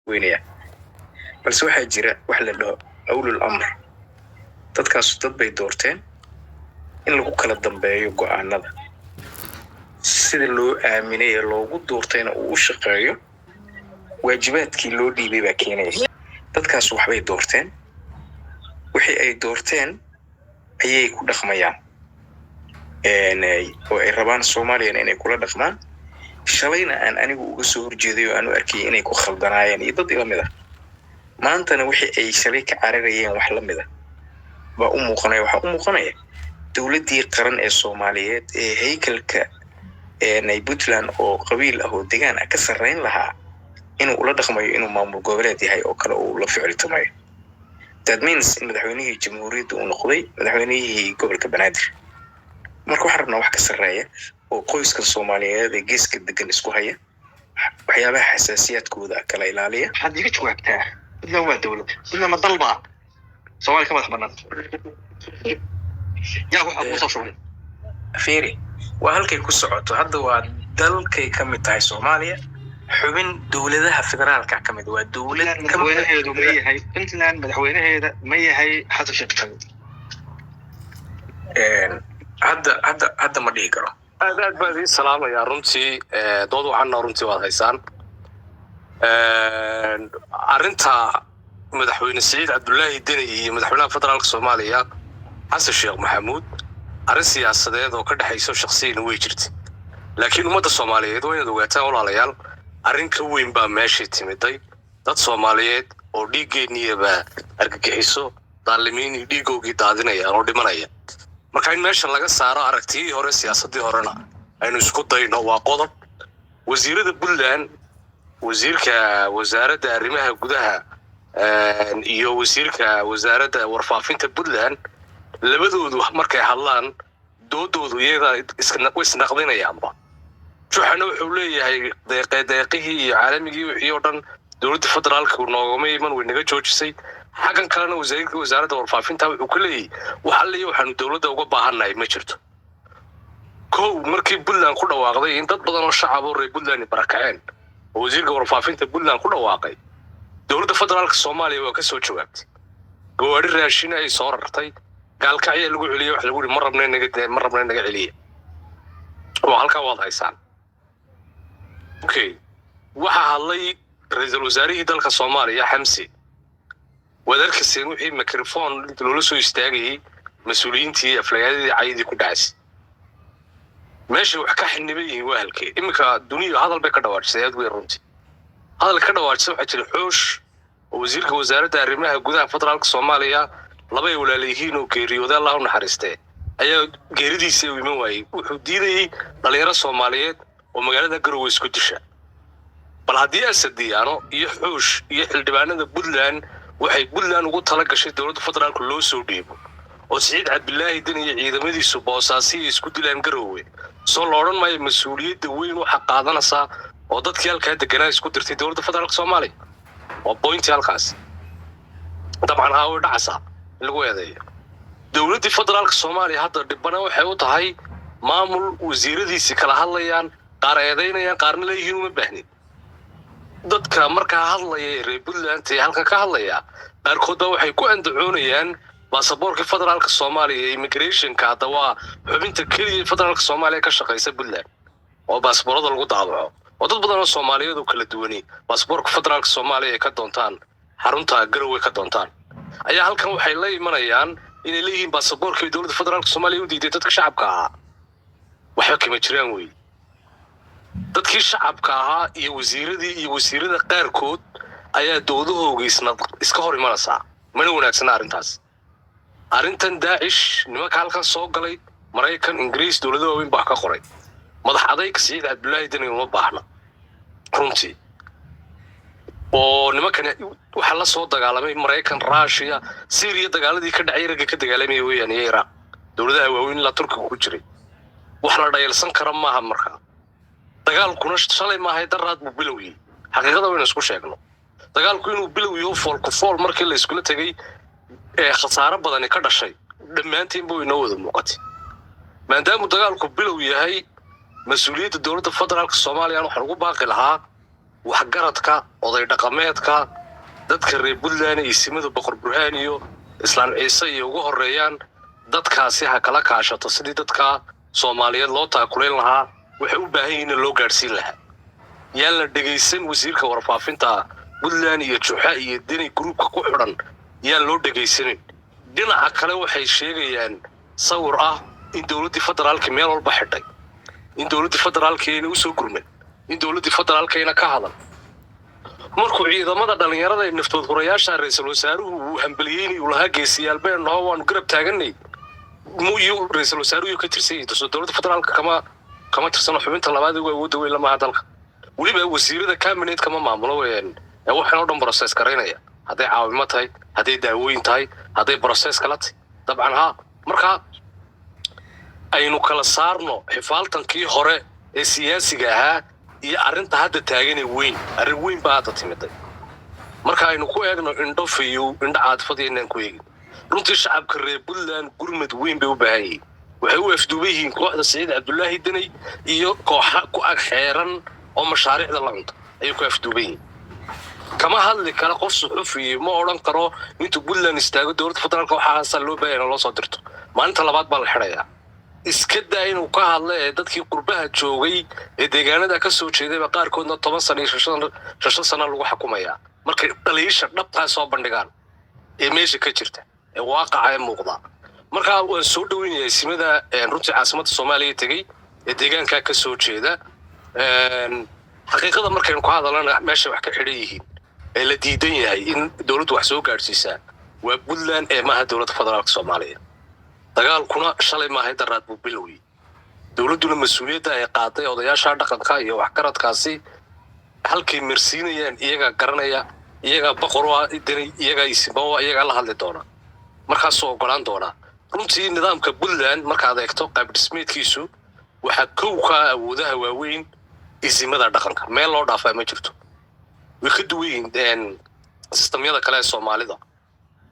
weynaya balse waxaa jira wax la dhaho awlul amr dadkaas dad bay doorteen in lagu kala dambeeyo go'aanada sida loo aaminay ee loogu doortayna uu u shaqeeyo waajibaadkii loo dhiibay baa keenaya dadkaas waxbay doorteen wixii ay doorteen ayay ku dhaqmayaan oo ay rabaan Soomaaliya inay kula dhaqmaan shalayna aan anigu uga soo horjeeday oo aan u arkay inay ku khaldanaayeen iyo dad ila mid ah maantana wixii ay shalay ka cararayeen wax la mid ah baa u muuqanaya dawladdii qaran ee Soomaaliyeed ee haykalka Puntland oo qabiil ah oo deegaan ah ka sarreyn lahaa inuu ula dhaqmayo inuu maamul goboleed yahay oo kale uu la ficiltamayo that means in madaxweynihii jamhuuriyadda uu noqday madaxweynihii gobolka Banaadir marka waxaan rabnaa wax ka sarreeya oo qoyska Soomaaliyeed ee geeska degan isku haya waxyaabaha xasaasiyaadkooda kala ilaaliya waxaad iga jawaabtaa sidoo waa dawlad sidoo ma dalba Soomaaliya ka madax bannaan yaa waxa ku soo shubay fiiri waa halkay ku socoto hadda waa dalkay ka mid tahay Soomaaliya xubin dawladaha federaalka ka mid waa dawlad madaxweynaheedu ma yahay Puntland madaxweynaheeda ma yahay Xasan Sheekh Maxamuud hadda ma dhihi karo aad baan idin salaamayaa runtii dood waxaana runtii waad haysaan arrinta madaxweyne Saciid Cabdullaahi Deni iyo madaxweynaha federaalka Soomaaliya Xasan Sheekh Maxamuud arrin siyaasadeed oo ka dhaxayso shakhsiyan way jirtay laakiin ummadda Soomaaliyeed waa inaad ogaataan walaalayaal arrin ka weyn baa meesha timiday dad Soomaaliyeed oo dhiiggeenniyaba argagixiso daalimiin dhiigoogii daadinaya oo dhimanaya marka in meesha laga saaro aragtiyii hore siyaasadii horena aynu isku dayno waa qodob wasiirada Puntland wasiirka wasaaradda arrimaha gudaha iyo wasiirka wasaaradda warfaafinta Puntland labadoodu markay hadlaan doodoodu iyaga isnaqdinayaanba waxaana wuxuu leeyahay deeqihii iyo caalamigii wixii oo dhan dowladda federaalka noogama iman way naga joojisay xagan kalena wasaaradda warfaafinta wuxuu ka leeyahay waxaanu dowladda uga baahannahay ma jirto kow markii Puntland ku dhawaaqday in dad badan oo shacab oo reer Puntland barakaceen oo wasiirka warfaafinta Puntland ku dhawaaqay dowladda federaalka Soomaaliya waa ka soo jawaabtay gawaari raashin ay soo rartay gaalkacyo lagu celiyo wax lagu yiri ma rabnay naga celiyo oo halka waad haysaan okay waxa hadlay ra'iisul wasaarihii dalka Soomaaliya Xamsi wadarkiisii wixii microphone loola soo istaagay mas'uuliyiintii aflayadii caydii ku dhacsay meesha wax ka xinibay waa halkee imika dunida hadal bay ka dhawaajisay aad weyn runtii hadal ka dhawaajisay waxa jira xoosh oo wasiirka wasaaradda arrimaha gudaha federaalka Soomaaliya laba walaalihiin oo geeriyooday Allah u naxariistay ayaa geeridiisa u iman waayay wuxuu diiday dhalinyaro Soomaaliyeed oo magaalada Garowe isku disha bal haddii asadiyaano iyo xoosh iyo xildhibaanada Puntland waxay Puntland ugu tala gashay dowladda federaalka loo soo dhiibo oo Saciid Cabdullaahi Deni iyo ciidamadiisu boosaasi isku dilaan Garowe soo looran maayo mas'uuliyadda weyn waxa qaadanaysa oo dadkii halka deganaa isku dirtay dowladda federaalka Soomaaliya oo point halkaas dabcan haa way dhacaysaa lagu eedeeyo dowladda federaalka Soomaaliya hadda dhibana waxay u tahay maamul wasiiradiisi kala hadlayaan qaar eedeynayaan qaarna leeyihiin uma baahnin dadka markaa hadlaya reer Puntland ee halka ka hadlaya qaarkood waxay ku andacoonayaan baasaboorka federaalka Soomaaliya immigration-ka hadda waa xubinta kaliya federaalka Soomaaliya ka shaqeysa Puntland oo baasaboorada lagu daabaco oo dad badan oo Soomaaliyeed oo kala duwan baasaboorka federaalka Soomaaliya ay ka doontaan xarunta Garowe ka doontaan ayaa halkan waxay la imanayaan inay leeyihiin baasaboorka dowladda federaalka Soomaaliya u diiday dadka shacabka ah waxa kama jiraan way dadkii shacabka ahaa iyo wasiirada qaarkood ayaa doodahooga iska hor imanaysa mana wanaagsan arrintan Daesh nimanka halkan soo galay Mareykan Ingiriis dowladda weyn baa ka qoray madax adayg Saciid Cabdullaahi Deni uma baahna runtii oo nimankan waxa la soo dagaalamay Mareykan Russia Syria dagaaladii ka dhacay raga ka dagaalamay weeyaan Iraq dowladaha waaweyn la Turkiga ku jiray wax la dhayalsan kara maaha markaa dagaalkuna shalay maahay daraad buu bilowday xaqiiqada weyn isku sheegno dagaalku inuu bilowyo fool markii la isku tagay khasaaro badan ka dhashay dhammaantiin buu inoo wada muuqatay maadaama dagaalku bilow yahay mas'uuliyadda dowladda federaalka Soomaaliya waxa lagu baaqi lahaa waxgaradka oday dhaqameedka dadka reer Puntland iyo simada boqor burhaan iyo islaan ciise iyo ugu horeeyaan dadkaasi ha kala kaashato sidii dadka Soomaaliyeed loo taakuleen lahaa waxay u baahan yihiin in loo gaarsiin lahaa yaan la dhageysan wasiirka warfaafinta Puntland iyo Juxa iyo Deni groupka ku xiran yaan loo dhageysanin dhinaca kale waxay sheegayaan sawir ah in dawladda federaalka meel walba xidhay in dawladda federaalka ay u soo gurmeen in dawladda federaalka ay ka hadal markuu ciidamada dhalinyarada ee naftood horayaasha ra'iisul wasaaruhu uu hambaliyeen uu lahaa geesiyaal been noo waan garab taaganay muyu ra'iisul wasaaruhu ka tirsan dawladda federaalka kama tirsan xubinta labaad ee awoodda weyn lama hadalka waliba wasiirada cabinet kama maamulo waxaan oo dhan process gareynaya haday caawimo tahay haday daawooyin tahay haday process kala tahay dabcan ha marka aynu kala saarno xifaaltankii hore ee siyaasiga ahaa iyo arinta hadda taagan ee arrin weyn baa hadda timiday marka aynu ku eegno indho fiyo indho caadfad inaan ku eegin runtii shacabka reer Puntland gurmad weyn bay u baahan yihiin waxay u afduubayeen kooxda Saciid Cabdullaahi Deni iyo kooxa ku ag xeeran oo mashaariicda la cunto ay ku afduubayeen kama hadli kala qof suxufi ma oran karo intuu Puntland istaago dawladda federaalka waxa loo baahan loo soo dirto maalinta labaad baa la xirayaa iska daa inuu ka hadlo dadkii qurbaha joogay ee deegaanada ka soo jeeday qaarkoodna 10 sano iyo 6 sano lagu xukumayaa markay dhaliisha dhabta soo bandhigaan ee meesha ka jirta ee waaqaca ee muuqda marka waan soo dhaweynayay simada runtii caasimadda Soomaaliya tagay ee deegaanka ka soo jeeda xaqiiqada markaynu ku hadalana meesha wax ka xidhan yihiin ee la diidan yahay in dawladdu wax soo gaarsiisaa waa Puntland ee maaha dawladda federaalka Soomaaliya dagaalkuna shalay ma hayda raad buu biloway dawladduna mas'uuliyadda ay qaaday odayaasha dhaqanka iyo waxgaradkaasi halkii marsiinayaan iyaga garanaya iyaga boqorwa Deni iyaga isbaa iyaga la hadli doona markaas soo golaan doona runtii nidaamka Puntland marka aad eegto qayb dhismeedkiisu waxa ka awoodaha waaweyn isimada dhaqanka meel loo dhaafay ma jirto way ka duween sistamyada kale ee Soomaalida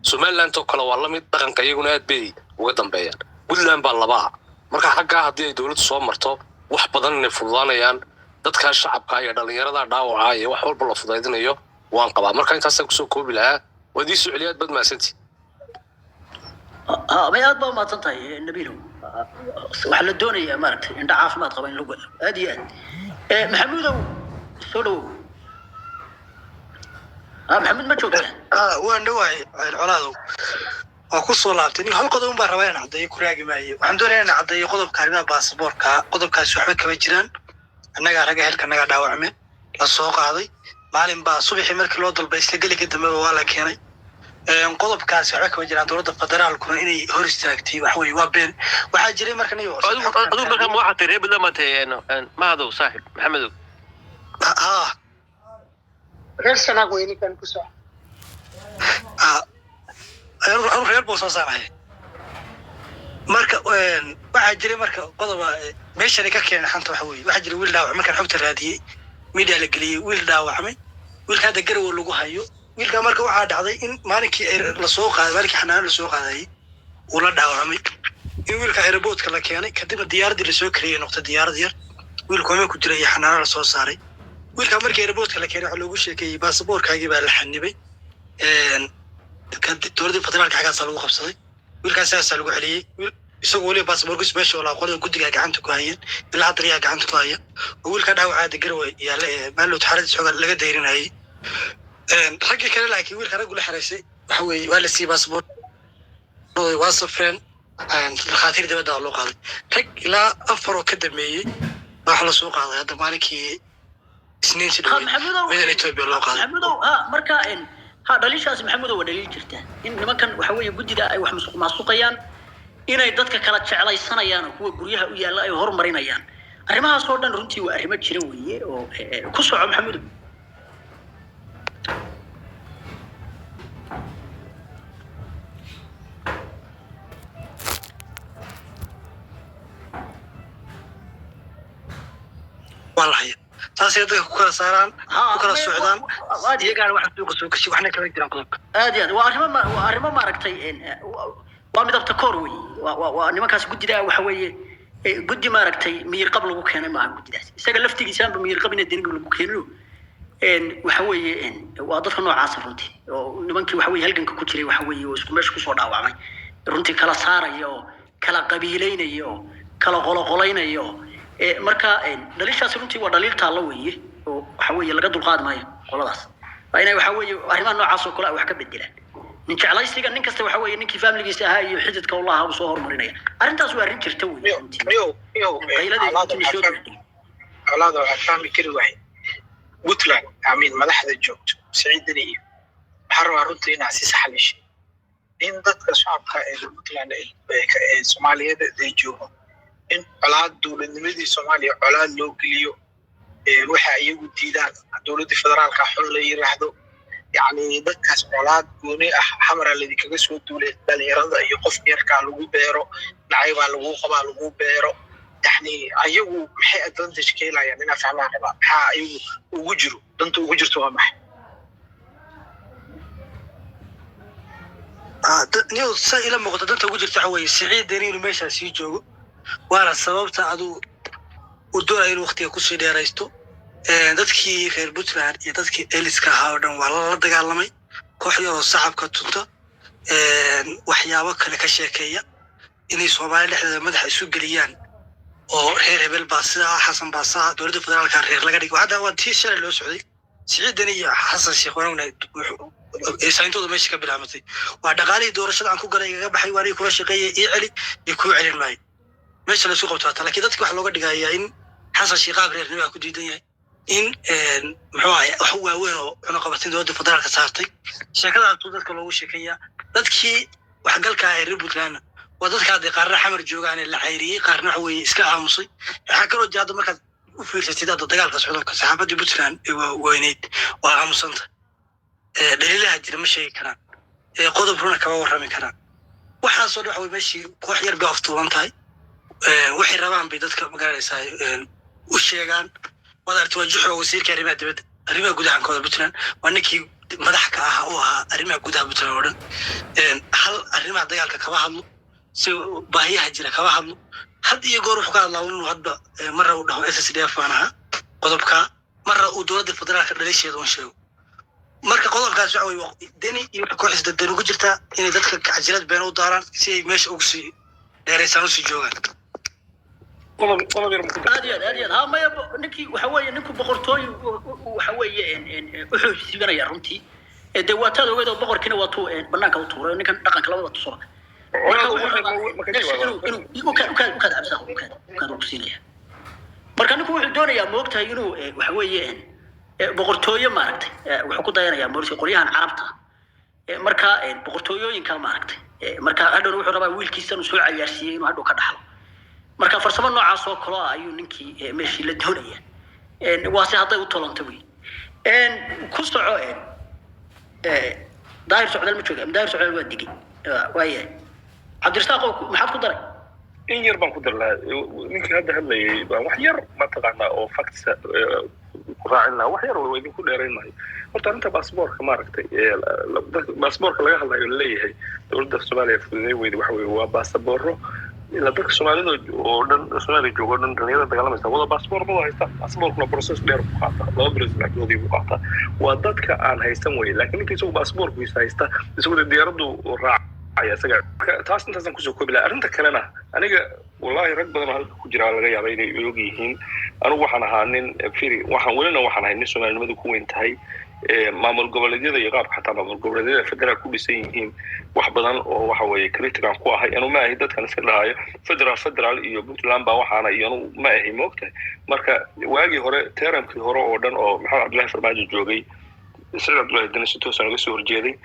Somaliland oo kale waa la mid dhaqanka iyaguna aad bay uga dambeeyaan Puntland baa laba marka xagga hadii ay dawladdu soo marto wax badan inay fududaanayaan dadka shacabka iyo dhalinyarada dhaawaca iyo wax walba la fududeeynayo waan qabaa marka intaas ku soo koobi lahaa wadii su'aaliyaad bad maasanti ما يضبط ما تنتهي النبيل وحلا الدنيا يا مارك عند عاف ما تقبل لقول هذه محمود سولو محمد ما تشوفه وين نوعي العلاض وقصوا لابتني هل قدوم بروين عدي كراجي معي وحمد لله أنا عدي قدوم كارنا باسبور قدوم كاسوحة كمجران أنا جارجع هلك أنا قاعد أوعمل السوق هذه معلم بصبح ملك الوضع البيس لقلي كده ما ولا كيني قدوم كاسوحة كمجران دولة الفدرال كنا إني هورستاكتي وحوي وابين وحاجري مركني يوصل قدوم مركن واحد تريب لما تينو ما هذا صاحب محمد غير سنة ويني كان كسر أنا غير بوصل marka waxa jiray marka qodoba meeshan ka keenay xanta waxa weey waxa jiray wiil dhaawac marka xogta raadiyay media la galiyay wiil dhaawacmay wiilka hada garow lagu hayo wiilka marka waxa dhacday in maalinkii la soo qaaday maalinkii xanaan la soo qaaday uu la dhaawacmay in wiilka airportka la keenay kadib diyaaradii la soo kariyay noqdo diyaarad yar wiilku ma ku jiray xanaan la soo saaray wiilka markii airportka la keenay waxa lagu sheekay baasaboorkaagii baa la xanibay kadib dowladda federaalka xagaas lagu qabsaday wiilkaas ayaa lagu xiliyay isagoo wali baasaboorkiis meesha wala qolada guddiga gacanta ku hayeen ilaa hadda riyaa gacanta ku haya wiilka dhaawaca garowe yaala maalo taxarad xoog laga dayrinayay ragga kale laakiin wiilka rag la xareysay waxa weey waa la sii baasaboor waa safreen khaatir dibadda loo qaaday rag ilaa afar oo ka dameeyay wax la soo qaaday hadda maalinkii isniin sidoo midna Itoobiya loo qaaday marka هذا ليش اسمه محمود هو دليل جرته إن ما كان وحوي جدي أي واحد مسوقيان إن يدتك كانت على السنة يان هو جريها ويا لا يهور مرينا يان أرمها صورنا رنتي وأرمها شرويه وكسر محمود والله taas ay dadku kala saaraan ku kala socdaan iyaga wax suuq soo kashi waxna kala jiraan qodobka aad waa arrimo maaragtay waa midabta koor weey waa nimankaas gudida waxa weeye gudi maaragtay miyir qab lagu keenay ma gudida isaga laftigiisa miyir qabina diniga lagu keeno waxa weeye waa dadka noocaas runtii oo nimankii waxa weeye halganka ku jiray waxa weeye oo isku meesha ku soo dhaawacmay runtii kala saaraya oo kala qabiileynaya oo kala qoloqoleynaya oo marka dhalishaas runtii waa dhaliil taalo weeye oo waxa weeye laga dulqaad maayo qoladaas waa inay waxa weeye arrimaha noocaas oo kale wax ka bedelaan nin jeclaysiga nin kasta waxa weeye ninkii familyigiisa ahaa iyo xididka Allah uu soo horumarinaya arrintaas waa arrin jirta weeye colaada waxaa fahmi kari wahay Puntland amiin madaxda joogto Siciidani iyo waxaa rabaa runtii inaa si sax lishay in dadka shacabka ee Puntland ee Soomaaliyeed ay joogo in colaad dowladnimadii Soomaaliya colaad loo geliyo waxa iyagu diidaan dowladda federaalka xul la yiraahdo يعني dadkaas colaad gooni ah xamar alladii kaga soo duulay dhalinyarada iyo qof yarka lagu beero nacayba lagu qabaa lagu beero يعني ayagu maxay advantage ka helayaan inaa fahmaan rabaa maxaa ayagu ugu jiro danta ugu jirto waa maxay niyo sa ila muuqata danta ugu jirta waxa weeye Siciidani inuu meesha sii joogo waana sababta adu u doonay inuu waqtiga ku sii dheeraysto dadkii reer Puntland iyo dadkii Eliska ahaa oo dhan waa la dagaalamay kooxyada shacabka tunta waxyaabo kale ka sheekeeya inay Soomaaliya dhexdeeda madax isu geliyaan oo reer hebel baasa Xasan baasa dowladda federaalka reer laga dhigo hadda waa tii shalay loo socday Siciidani iyo Xasan Sheekh wanaagna sayntooda meesha ka bilaabatay waa dhaqaalihii doorashada aan ku galay iga baxay waari kula shaqeeyay ii celi iyo ku celin maay meesha la soo qabto laakiin dadka wax looga dhigayaa in Xasan Sheekh reernimo ku diidan yahay in muxuu ahaa wax waaweyn oo cunaqabatin dowladda federaalka saartay sheekadaas dadka loogu sheekeeyaa dadkii wax galka ay reer Puntland waa dadka hadda qaarna xamar joogaan la xayriyay qaarna wax weeye iska aamusay waxa kale oo jaada markaad u fiirsatid hadda dagaalka socdaalka saxaafadda Puntland weyneed waa aamusanta daliilaha jira ma sheegi karaan qodob runa kaba warrami karaan waxaas oo wax weeye meeshii koox yar bay aftuuban tahay waxay rabaan bay dadka magaalada u sheegaan wadaartu wajuxo wasiirka arrimaha gudaha kooda Puntland waa ninkii madax ka ah oo ahaa arrimaha gudaha Puntland oo dhan hal arrimaha dagaalka kaba hadlo si baahiyaha jira kaba hadlo had iyo goor wuxuu ka hadlaa inuu hadda marra u dhaho SSDF baanaha qodobka marra uu dowladda federaalka dhalisheeda u sheego marka qodobkaas waxa weeye deni iyo kooxda deni ugu jirta inay dadka cajalad been u daaraan si ay meesha ugu sii dheeraysan u sii joogaan aad ها ما نكي وحوي نكو بقرتوي وحوي وحوسيبنيا runtii dawaatada weedo boqorkina waa tuu banaanka u tuuray ninkan dhaqanka labada tusoo marka ninku wuxuu doonayaa moogtahay inuu waxa weeye boqortooyo maaragtay wuxuu ku dayanayaa moorsi qoryahan carabta marka boqortooyooyinka maaragtay marka hadhow wuxuu rabaa wiilkiisa inuu soo cayaarsiiyay inuu hadhow ka dhaxlo marka farsamo noocaas oo kale ayuu ninkii meeshii la doonaya waa si hadday u tolanta weey ku soco daahir socdaal ma jooga daahir socdaal waa digay waaye cabdirasaaq maxaad ku daray in yar baan ku darlaa ninkii hadda hadlayay baan wax yar ma taqaanaa oo facts ku raacin lahaa wax yar oo idinku dheeraynayo horta arrinta baasaboorka maaragtay baasaboorka laga hadlayo leeyahay dowladda Soomaaliya fududay weydi waxa weeye waa baasaboorro ila dadka Soomaalida oo dhan Soomaaliya joogo dhan dhalinyarada dagaalameysa wada baasaboor ma haysta baasaboorkuna process dheer ku qaata laba bilood gudahood ku qaata waa dadka aan haysan way laakiin ninkii soo baasaboorkiisa haysta isagoo diyaaradu raacaya isaga taas intaas ku soo koobila arrinta kalena aniga wallahi rag badan halka ku jira laga yaabay inay og yihiin anigu waxaan ahaa nin firi waxaan ahay nin Soomaalinimadu ku weyn tahay maamul goboleedyada iyo qaabka xataa maamul goboleedyada federal ku dhisan yihiin wax badan oo waxa weeye critical ku ahay anu ma ahay dadkan iska dhahayo federal iyo Puntland baa waxaana iyo anu ma ahay moogtay marka waagii hore teerankii hore oo dhan oo Maxamed Cabdullaahi Farmaajo joogay Siciid Cabdullaahi Deni si toosan uga soo horjeeday